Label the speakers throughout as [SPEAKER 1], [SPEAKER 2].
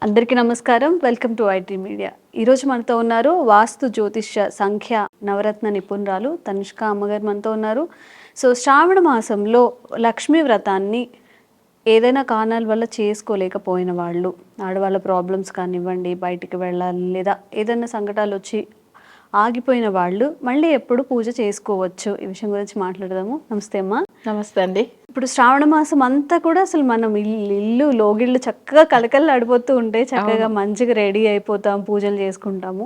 [SPEAKER 1] అందరికీ నమస్కారం. Welcome to IT media. ఈరోజు మనతో ఉన్నారు వాస్తు జ్యోతిష్య సంఖ్య నవరత్న నిపుణురాలు తనిష్క అమ్మగారు మనతో ఉన్నారు. సో శ్రావణ మాసంలో లక్ష్మీ వ్రతాన్ని ఏదైనా కారణాల వల్ల చేసుకోలేకపోయిన వాళ్ళు, ఆడవాళ్ళ ప్రాబ్లమ్స్ కానివ్వండి, బయటికి వెళ్ళాలి లేదా ఏదైనా సంకటాలు వచ్చి ఆగిపోయిన వాళ్ళు మళ్ళీ ఎప్పుడు పూజ చేసుకోవచ్చు, ఈ విషయం గురించి మాట్లాడదాము. నమస్తే అమ్మా.
[SPEAKER 2] నమస్తే అండి.
[SPEAKER 1] ఇప్పుడు శ్రావణ మాసం అంతా కూడా అసలు మనం ఇల్లు లోగిళ్ళు చక్కగా కలకల్లా ఆడిపోతూ ఉంటే చక్కగా మంచిగా రెడీ అయిపోతాం, పూజలు చేసుకుంటాము.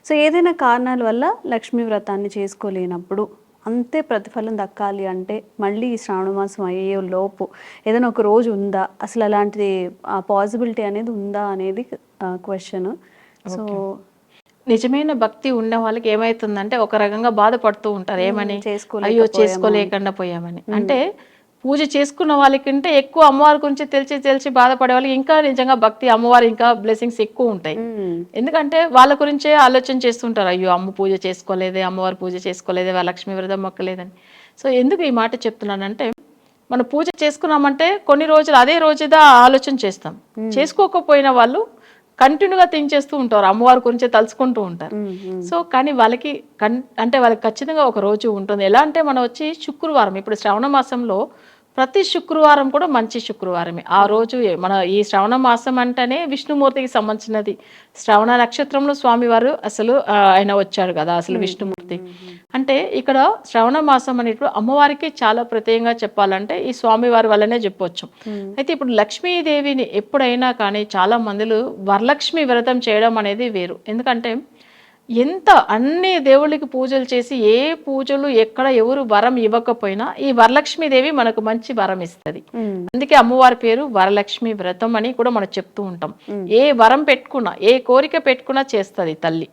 [SPEAKER 1] సో ఏదైనా కారణాల వల్ల లక్ష్మీ వ్రతాన్ని చేసుకోలేనప్పుడు అంతే ప్రతిఫలం దక్కాలి అంటే మళ్ళీ ఈ శ్రావణ మాసం అయ్యే లోపు ఏదైనా ఒక రోజు ఉందా, అసలు అలాంటిది పాసిబిలిటీ అనేది ఉందా అనేది క్వశ్చన్. సో
[SPEAKER 2] నిజమైన భక్తి ఉన్న వాళ్ళకి ఏమైతుందంటే ఒక రకంగా బాధపడుతూ ఉంటారు. ఏమని? అయ్యో చేసుకోలేకుండా పోయామని. అంటే పూజ చేసుకున్న వాళ్ళకంటే ఎక్కువ అమ్మవారి గురించి తెలిసి బాధపడే వాళ్ళకి ఇంకా నిజంగా భక్తి, అమ్మవారి ఇంకా బ్లెస్సింగ్స్ ఎక్కువ ఉంటాయి. ఎందుకంటే వాళ్ళ గురించే ఆలోచన చేస్తుంటారు. అయ్యో అమ్మ పూజ చేసుకోలేదే, అమ్మవారి పూజ చేసుకోలేదే, లక్ష్మీ వ్రతం మొక్కలేదని. సో ఎందుకు ఈ మాట చెప్తున్నానంటే, మనం పూజ చేసుకున్నామంటే కొన్ని రోజులు అదే రోజుదా ఆలోచన చేస్తాం. చేసుకోకపోయిన వాళ్ళు కంటిన్యూగా థింక్ చేస్తూ ఉంటారు, అమ్మవారి గురించే తలుచుకుంటూ ఉంటారు. సో కానీ వాళ్ళకి అంటే వాళ్ళకి ఖచ్చితంగా ఒక రోజు ఉంటుంది. ఎలా అంటే మనం వచ్చి శుక్రవారం, ఇప్పుడు శ్రావణ మాసంలో ప్రతి శుక్రవారం కూడా మంచి శుక్రవారమే. ఆ రోజు మన ఈ శ్రవణ మాసం అంటేనే విష్ణుమూర్తికి సంబంధించినది. శ్రవణ నక్షత్రంలో స్వామివారు అసలు ఆయన వచ్చాడు కదా, అసలు విష్ణుమూర్తి. అంటే ఇక్కడ శ్రవణ మాసం అనేటువంటి అమ్మవారికి చాలా ప్రత్యేకంగా చెప్పాలంటే ఈ స్వామివారి వల్లనే చెప్పొచ్చు. అయితే ఇప్పుడు లక్ష్మీదేవిని ఎప్పుడైనా కానీ చాలా మందులు వరలక్ష్మి వ్రతం చేయడం అనేది వేరు. ఎందుకంటే ఎంత అన్ని దేవుళ్ళకి పూజలు చేసి ఏ పూజలు ఎక్కడ ఎవరు వరం ఇవ్వకపోయినా ఈ వరలక్ష్మీదేవి మనకు మంచి వరం ఇస్తుంది. అందుకే అమ్మవారి పేరు వరలక్ష్మి వ్రతం అని కూడా మనం చెప్తూ ఉంటాం. ఏ వరం పెట్టుకున్నా, ఏ కోరిక పెట్టుకున్నా చేస్తుంది తల్లి.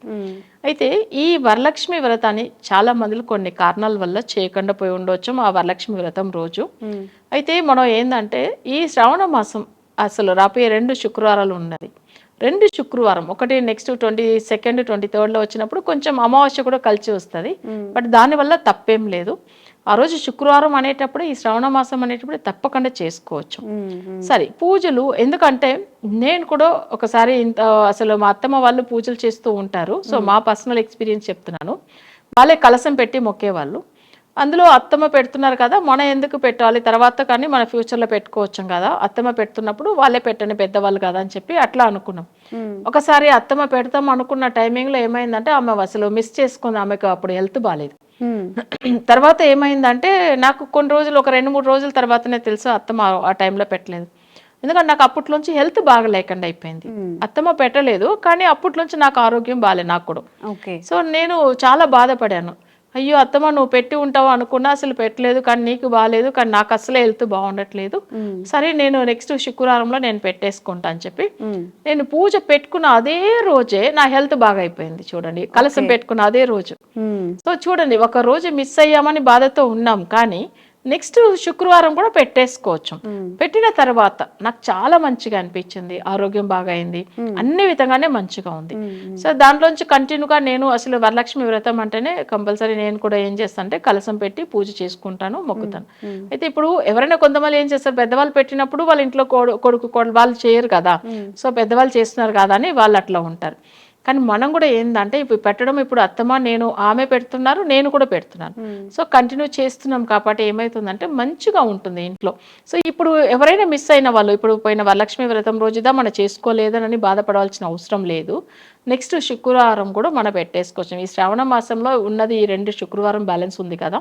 [SPEAKER 2] అయితే ఈ వరలక్ష్మి వ్రతాన్ని చాలా మందిలు కొన్ని కారణాల వల్ల చేయకుండా పోయి ఉండవచ్చు ఆ వరలక్ష్మి వ్రతం రోజు. అయితే మనం ఏంటంటే ఈ శ్రావణ మాసం అసలు రాబోయే 2 శుక్రవారాలు ఉన్నది. 2 శుక్రవారం, ఒకటి నెక్స్ట్ 22nd 23rd వచ్చినప్పుడు కొంచెం అమావాస్య కూడా కలిసి వస్తుంది. బట్ దానివల్ల తప్పేం లేదు. ఆ రోజు శుక్రవారం అనేటప్పుడు ఈ శ్రావణ మాసం అనేటప్పుడు తప్పకుండా చేసుకోవచ్చు. సరే పూజలు ఎందుకంటే నేను కూడా ఒకసారి అసలు మా అత్తమ్మ వాళ్ళు పూజలు చేస్తూ ఉంటారు. సో మా పర్సనల్ ఎక్స్పీరియన్స్ చెప్తున్నాను. వాళ్ళే కలసం పెట్టి మొక్కేవాళ్ళు. అందులో అత్తమ్మ పెడుతున్నారు కదా, మనం ఎందుకు పెట్టాలి, తర్వాత కానీ మన ఫ్యూచర్లో పెట్టుకోవచ్చు కదా, అత్తమ్మ పెడుతున్నప్పుడు వాళ్ళే పెట్టండి పెద్దవాళ్ళు కదా అని చెప్పి అట్లా అనుకున్నాం. ఒకసారి అత్తమ్మ పెడతాం అనుకున్న టైమింగ్లో ఏమైందంటే ఆమె అసలు మిస్ చేసుకుంది. ఆమెకు అప్పుడు హెల్త్ బాగాలేదు. తర్వాత ఏమైందంటే నాకు కొన్ని రోజులు, ఒక 2-3 రోజుల తర్వాతనే తెలుసు అత్తమ్మ ఆ టైంలో పెట్టలేదు. ఎందుకంటే నాకు అప్పట్లోంచి హెల్త్ బాగా లేకుండా అయిపోయింది. అత్తమ్మ పెట్టలేదు కానీ అప్పట్లోంచి నాకు ఆరోగ్యం బాగాలేదు నాకు కూడా. సో నేను చాలా బాధపడాను. అయ్యో అత్తమ్మ నువ్వు పెట్టి ఉంటావు అనుకున్నా, అసలు పెట్టలేదు, కానీ నీకు బాగాలేదు, కానీ నాకు అసలే హెల్త్ బాగుండట్లేదు. సరే నేను నెక్స్ట్ శుక్రవారంలో నేను పెట్టేసుకుంటా అని చెప్పి నేను పూజ పెట్టుకున్న అదే రోజే నా హెల్త్ బాగా అయిపోయింది. చూడండి, కలసం పెట్టుకున్న అదే రోజు. సో చూడండి, ఒక రోజు మిస్ అయ్యామని బాధతో ఉన్నాం, కానీ నెక్స్ట్ శుక్రవారం కూడా పెట్టేసుకోవచ్చు. పెట్టిన తర్వాత నాకు చాలా మంచిగా అనిపించింది, ఆరోగ్యం బాగా అయింది, అన్ని విధంగానే మంచిగా ఉంది. సో దాంట్లోంచి కంటిన్యూగా నేను అసలు వరలక్ష్మి వ్రతం అంటేనే కంపల్సరీ నేను కూడా ఏం చేస్తాను అంటే కలసం పెట్టి పూజ చేసుకుంటాను, మొక్కుతాను. అయితే ఇప్పుడు ఎవరైనా కొంతమంది ఏం చేస్తారు, పెద్దవాళ్ళు పెట్టినప్పుడు వాళ్ళ ఇంట్లో కొడుకు వాళ్ళు చేయరు కదా, సో పెద్దవాళ్ళు చేస్తున్నారు కదా అని వాళ్ళు అట్లా ఉంటారు. కానీ మనం కూడా ఏంటంటే ఇప్పుడు పెట్టడం, ఇప్పుడు అత్తమ్మ నేను ఆమె పెడుతున్నారు, నేను కూడా పెడుతున్నాను. సో కంటిన్యూ చేస్తున్నాం కాబట్టి ఏమవుతుందంటే మంచిగా ఉంటుంది ఇంట్లో. సో ఇప్పుడు ఎవరైనా మిస్ అయిన వాళ్ళు, ఇప్పుడు పోయిన వరలక్ష్మి వ్రతం రోజుదా మనం చేసుకోలేదని బాధపడాల్సిన అవసరం లేదు. నెక్స్ట్ శుక్రవారం కూడా మనం పెట్టేసుకోవచ్చు. ఈ శ్రావణ మాసంలో ఉన్నది ఈ 2 శుక్రవారం బ్యాలెన్స్ ఉంది కదా,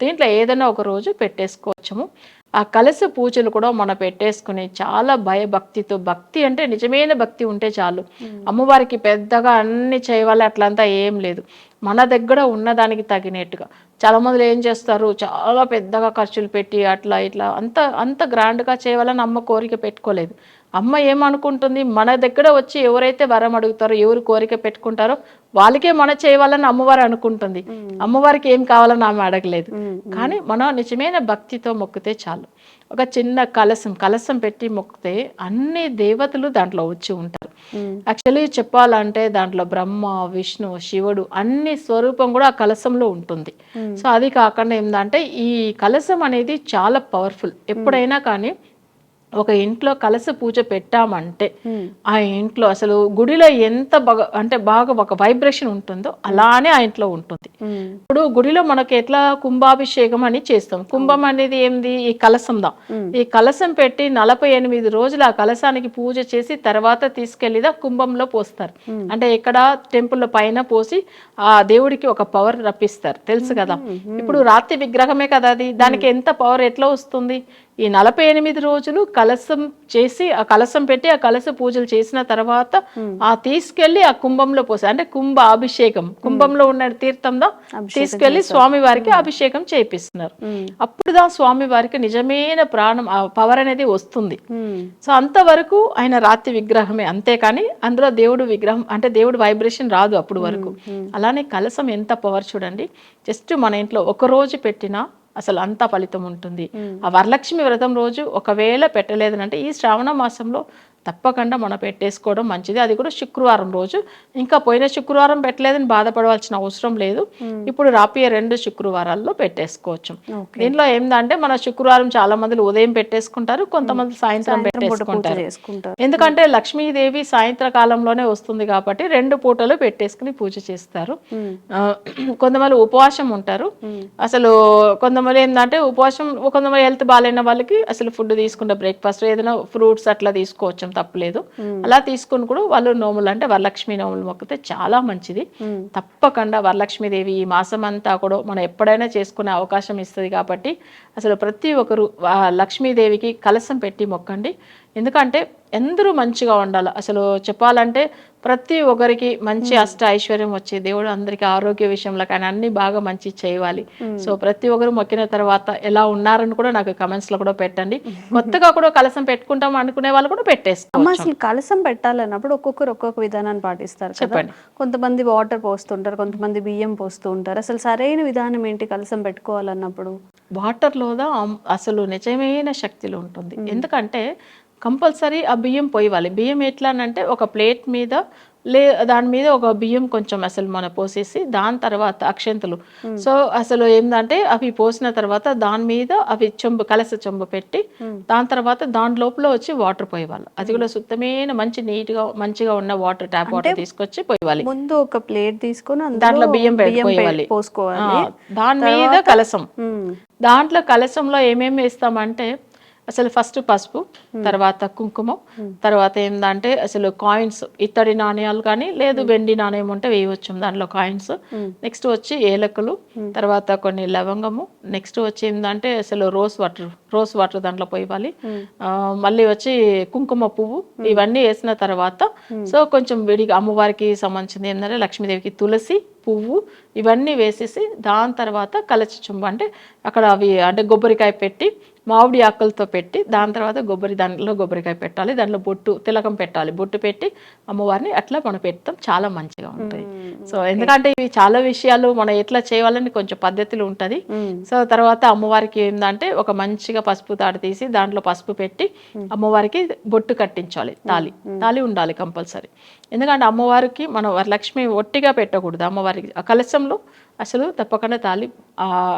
[SPEAKER 2] దీంట్లో ఏదైనా ఒక రోజు పెట్టేసుకోవచ్చము. ఆ కలశ పూజలు కూడా మనం పెట్టేసుకుని చాలా భయభక్తితో, భక్తి అంటే నిజమైన భక్తి ఉంటే చాలు. అమ్మవారికి పెద్దగా అన్ని చేయవాలి అట్లంతా ఏం లేదు, మన దగ్గర ఉన్నదానికి తగినట్టుగా. చాలా మంది ఏం చేస్తారు, చాలా పెద్దగా ఖర్చులు పెట్టి అట్లా ఇట్లా అంత గ్రాండ్గా చేయాలని అమ్మ కోరిక పెట్టుకోలేదు. అమ్మ ఏమనుకుంటుంది, మన దగ్గర వచ్చి ఎవరైతే వరం అడుగుతారో, ఎవరు కోరిక పెట్టుకుంటారో వాళ్ళకే మన చేయవాలని అమ్మవారు అనుకుంటుంది. అమ్మవారికి ఏం కావాలని ఆమె అడగలేదు. కానీ మనం నిజమైన భక్తితో మొక్కితే చాలు. ఒక చిన్న కలసం పెట్టి మొక్కితే అన్ని దేవతలు దాంట్లో వచ్చి ఉంటారు. యాక్చువల్లీ చెప్పాలంటే దాంట్లో బ్రహ్మ, విష్ణు, శివుడు అన్ని స్వరూపం కూడా ఆ కలసంలో ఉంటుంది. సో అది కాకుండా ఏంటంటే ఈ కలసం అనేది చాలా పవర్ఫుల్. ఎప్పుడైనా కానీ ఒక ఇంట్లో కలశ పూజ పెట్టామంటే ఆ ఇంట్లో అసలు గుడిలో ఎంత బాగా ఒక వైబ్రేషన్ ఉంటుందో అలానే ఆ ఇంట్లో ఉంటుంది. ఇప్పుడు గుడిలో మనకి ఎట్లా కుంభాభిషేకం అని చేస్తాం. కుంభం అనేది ఏంది, ఈ కలశందా. ఈ కలశం పెట్టి 48 రోజులు ఆ కలశానికి పూజ చేసి తర్వాత తీసుకెళ్లిదా కుంభంలో పోస్తారు. అంటే ఇక్కడ టెంపుల్ పైన పోసి ఆ దేవుడికి ఒక పవర్ రప్పిస్తారు, తెలుసు కదా. ఇప్పుడు రాతి విగ్రహమే కదా అది, దానికి ఎంత పవర్ ఎట్లా వస్తుంది? ఈ 48 రోజులు కలశం చేసి ఆ కలశం పెట్టి ఆ కలశ పూజలు చేసిన తర్వాత ఆ తీసుకెళ్లి ఆ కుంభంలో పోసి, అంటే కుంభ అభిషేకం, కుంభంలో ఉన్న తీర్థంలో తీసుకెళ్లి స్వామి వారికి అభిషేకం చేపిస్తున్నారు. అప్పుడుదా స్వామి వారికి నిజమైన ప్రాణం, ఆ పవర్ అనేది వస్తుంది. సో అంతవరకు ఆయన రాతి విగ్రహమే, అంతేకాని అందులో దేవుడు విగ్రహం అంటే దేవుడు వైబ్రేషన్ రాదు అప్పుడు వరకు. అలానే కలశం ఎంత పవర్ చూడండి. జస్ట్ మన ఇంట్లో ఒక రోజు పెట్టినా అసలు అంత ఫలితం ఉంటుంది. ఆ వరలక్ష్మి వ్రతం రోజు ఒకవేళ పెట్టలేదనంటే ఈ శ్రావణ మాసంలో తప్పకుండా మనం పెట్టేసుకోవడం మంచిది. అది కూడా శుక్రవారం రోజు. ఇంకా పోయిన శుక్రవారం పెట్టలేదని బాధపడవలసిన అవసరం లేదు. ఇప్పుడు రాబోయే 2 శుక్రవారాల్లో పెట్టేసుకోవచ్చు. దీంట్లో ఏంటంటే మన శుక్రవారం చాలా మంది ఉదయం పెట్టేసుకుంటారు, కొంతమంది సాయంత్రం పెట్టేసుకుంటారు. ఎందుకంటే లక్ష్మీదేవి సాయంత్ర కాలంలోనే వస్తుంది కాబట్టి 2 పూటలు పెట్టేసుకుని పూజ చేస్తారు. కొంతమంది ఉపవాసం ఉంటారు. అసలు కొంతమంది ఏంటంటే ఉపవాసం, కొంతమంది హెల్త్ బాగాలేని వాళ్ళకి అసలు ఫుడ్ తీసుకుంటే బ్రేక్ఫాస్ట్ ఏదైనా ఫ్రూట్స్ అట్లా తీసుకోవచ్చు, తప్పలేదు. అలా తీసుకుని కూడా వాళ్ళు నోములు అంటే వరలక్ష్మి నోములు మొక్కితే చాలా మంచిది. తప్పకుండా వరలక్ష్మీదేవి ఈ మాసం అంతా కూడా మనం ఎప్పుడైనా చేసుకునే అవకాశం ఇస్తుంది కాబట్టి అసలు ప్రతి ఒక్కరు లక్ష్మీదేవికి కలశం పెట్టి మొక్కండి. ఎందుకంటే అందరూ మంచిగా ఉండాలి. అసలు చెప్పాలంటే ప్రతి ఒక్కరికి మంచి అష్ట ఐశ్వర్యం వచ్చే దేవుడు అందరికీ ఆరోగ్య విషయంలో కానీ అన్ని బాగా మంచి చేయాలి. సో ప్రతి ఒక్కరు మొక్కిన తర్వాత ఎలా ఉన్నారని కూడా నాకు కమెంట్స్ లో కూడా పెట్టండి. కొత్తగా కూడా కలశం పెట్టుకుంటాం అనుకునే వాళ్ళు కూడా పెట్టేసుకోవచ్చు.
[SPEAKER 1] అసలు కలశం పెట్టాలన్నప్పుడు ఒక్కొక్కరు ఒక్కొక్క విధానాన్ని పాటిస్తారు. చెప్పండి. కొంతమంది వాటర్ పోస్తుంటారు, కొంతమంది బియ్యం పోస్తూ ఉంటారు. అసలు సరైన విధానం ఏంటి కలశం పెట్టుకోవాలన్నప్పుడు?
[SPEAKER 2] వాటర్లోదా అసలు నిజమైన శక్తిలో ఉంటుంది. ఎందుకంటే కంపల్సరీ ఆ బియ్యం పోయాలి. బియ్యం ఎట్లా అంటే ఒక ప్లేట్ మీద దాని మీద ఒక బియ్యం కొంచెం అసలు మనం పోసేసి దాని తర్వాత అక్షంతలు. సో అసలు ఏంటంటే అవి పోసిన తర్వాత దాని మీద అవి కలస చెంబు పెట్టి దాని తర్వాత దాని లోపల వచ్చి వాటర్ పోయేవాళ్ళు. అది కూడా శుద్ధమైన మంచి నీట్ గా మంచిగా ఉన్న వాటర్, ట్యాప్ వాటర్ తీసుకొచ్చి పోయేవాలి.
[SPEAKER 1] ముందు ఒక ప్లేట్ తీసుకొని
[SPEAKER 2] దాంట్లో బియ్యం పోయేవాలి. దాని మీద కలసం, దాంట్లో కలసంలో ఏమేమి వేస్తామంటే అసలు ఫస్ట్ పసుపు, తర్వాత కుంకుమ, తర్వాత ఏంటంటే అసలు కాయిన్స్, ఇత్తడి నాణ్యాలు కానీ లేదు వెండి నాణ్యం ఉంటే వేయవచ్చు దాంట్లో కాయిన్స్. నెక్స్ట్ వచ్చి ఏలకులు, తర్వాత కొన్ని లవంగము, నెక్స్ట్ వచ్చి ఏంటంటే అసలు రోజ్ వాటర్ దాంట్లో పోయాలి. మళ్ళీ వచ్చి కుంకుమ పువ్వు, ఇవన్నీ వేసిన తర్వాత సో కొంచెం విడిగా అమ్మవారికి సంబంధించింది ఏంటంటే లక్ష్మీదేవికి తులసి పువ్వు ఇవన్నీ వేసేసి దాని తర్వాత కలచ చెంబు అంటే అక్కడ అవి అంటే కొబ్బరికాయ పెట్టి మామిడి ఆకులతో పెట్టి దాని తర్వాత దాంట్లో కొబ్బరికాయ పెట్టాలి, దాంట్లో బొట్టు తిలకం పెట్టాలి, బొట్టు పెట్టి అమ్మవారిని అట్లా మనం పెడతాం. చాలా మంచిగా ఉంటుంది. సో ఎందుకంటే ఇవి చాలా విషయాలు మనం ఎట్లా చేయాలని కొంచెం పద్ధతులు ఉంటుంది. సో తర్వాత అమ్మవారికి ఏంటంటే ఒక మంచిగా పసుపు తాడు తీసి దాంట్లో పసుపు పెట్టి అమ్మవారికి బొట్టు కట్టించాలి. తాళి ఉండాలి కంపల్సరీ. ఎందుకంటే అమ్మవారికి మనం వరలక్ష్మి ఒట్టిగా పెట్టకూడదు. అమ్మవారికి ఆ కలశంలో అసలు తప్పకుండా తాళి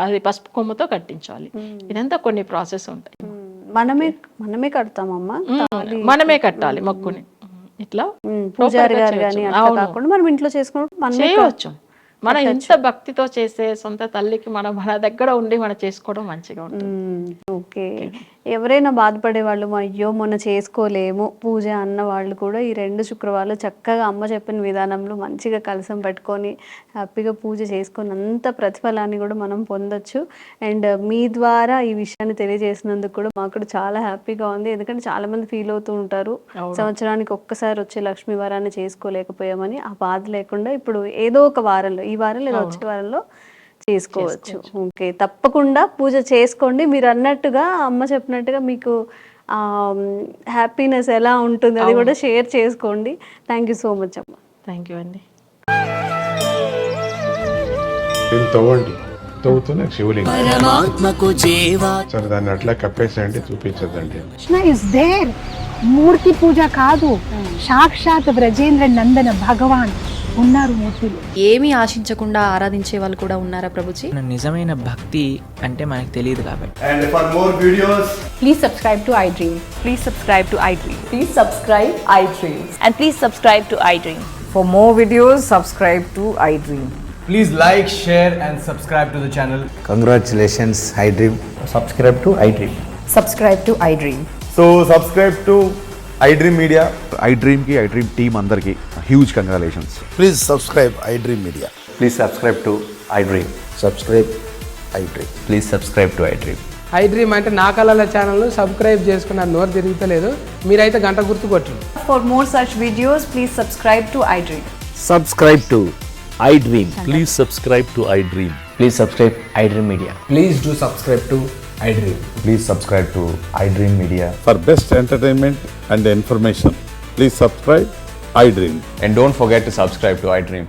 [SPEAKER 2] అది పసుపు కొమ్ముతో కట్టించాలి. ఇదంతా కొన్ని ప్రాసెస్ ఉంటాయి.
[SPEAKER 1] మనమే కడతామమ్మా,
[SPEAKER 2] మనమే కట్టాలి మొక్కుని. ఇట్లా
[SPEAKER 1] పూజారి గారు కానీ అట్లా కాకుండా మనం ఇంట్లో చేసుకున్నప్పుడు
[SPEAKER 2] చేయవచ్చు. మనం ఇంత భక్తితో చేసే సొంత తల్లికి మన దగ్గర ఉండి మనం చేసుకోవడం మంచిగా ఉంటుంది.
[SPEAKER 1] ఓకే. ఎవరైనా బాధపడే వాళ్ళు అయ్యో మొన్న చేసుకోలేము పూజ అన్న వాళ్ళు కూడా ఈ 2 శుక్రవారాలు చక్కగా అమ్మ చెప్పిన విధానంలో మంచిగా కలశం పెట్టుకొని హ్యాపీగా పూజ చేసుకొని అంత ప్రతిఫలాన్ని కూడా మనం పొందొచ్చు. అండ్ మీ ద్వారా ఈ విషయాన్ని తెలియజేసినందుకు కూడా మాకు కూడా చాలా హ్యాపీగా ఉంది. ఎందుకంటే చాలా మంది ఫీల్ అవుతూ ఉంటారు, సంవత్సరానికి ఒక్కసారి వచ్చే లక్ష్మీ వారాన్ని చేసుకోలేకపోయామని. ఆ బాధ లేకుండా ఇప్పుడు ఏదో ఒక వారంలో, ఈ వారం లేదా వచ్చే వారంలో చేసుకోవచ్చు. ఓకే, తప్పకుండా పూజ చేసుకోండి. మీరు అన్నట్టుగా అమ్మ చెప్పినట్టుగా మీకు హ్యాపీనెస్ ఎలా ఉంటుంది అది కూడా షేర్ చేసుకోండి. థ్యాంక్ యూ సో మచ్ అమ్మ.
[SPEAKER 2] థ్యాంక్ యూ అండి.
[SPEAKER 3] తవ్వుతూనే శివలింగం సరే దాన్ని అట్లా కప్పేసేయండి, చూపించదండి.
[SPEAKER 4] మూర్తి పూజ కాదు, సాక్షాత్ బ్రజేంద్ర నందన భగవాన్ ఉన్నారు మూర్తులు.
[SPEAKER 5] ఏమీ ఆశించకుండా ఆరాధించే వాళ్ళు కూడా ఉన్నారా ప్రభుజీ?
[SPEAKER 6] నిజమైన భక్తి అంటే మనకు తెలియదు కాబట్టి.
[SPEAKER 7] And for more videos,
[SPEAKER 4] Please subscribe to iDream.
[SPEAKER 8] Please subscribe to iDream.
[SPEAKER 4] Please subscribe iDream.
[SPEAKER 8] And please subscribe to iDream.
[SPEAKER 9] For more videos, subscribe to iDream.
[SPEAKER 7] please like, share and subscribe to the channel.
[SPEAKER 10] Congratulations, iDream.
[SPEAKER 7] Subscribe to iDream.
[SPEAKER 4] Subscribe to iDream.
[SPEAKER 7] So subscribe to iDream Media.
[SPEAKER 10] iDream ki iDream team andarki huge congratulations.
[SPEAKER 11] Please subscribe iDream Media.
[SPEAKER 10] Please subscribe to iDream.
[SPEAKER 11] Subscribe iDream.
[SPEAKER 10] Please subscribe to iDream.
[SPEAKER 12] iDream అంటే నా కళల channel subscribe చేసుకున్నారు, నోరు తిరుగుతలేదు, మీరైతే గంట గుర్తు కొట్టండి.
[SPEAKER 4] For more such videos, please subscribe to iDream.
[SPEAKER 10] Subscribe to iDream.
[SPEAKER 11] Please subscribe to iDream.
[SPEAKER 10] Please subscribe iDream Media.
[SPEAKER 7] Please do subscribe to iDream.
[SPEAKER 10] Please subscribe to iDream Media.
[SPEAKER 11] For best entertainment and information, please subscribe iDream.
[SPEAKER 10] And don't forget to subscribe to iDream.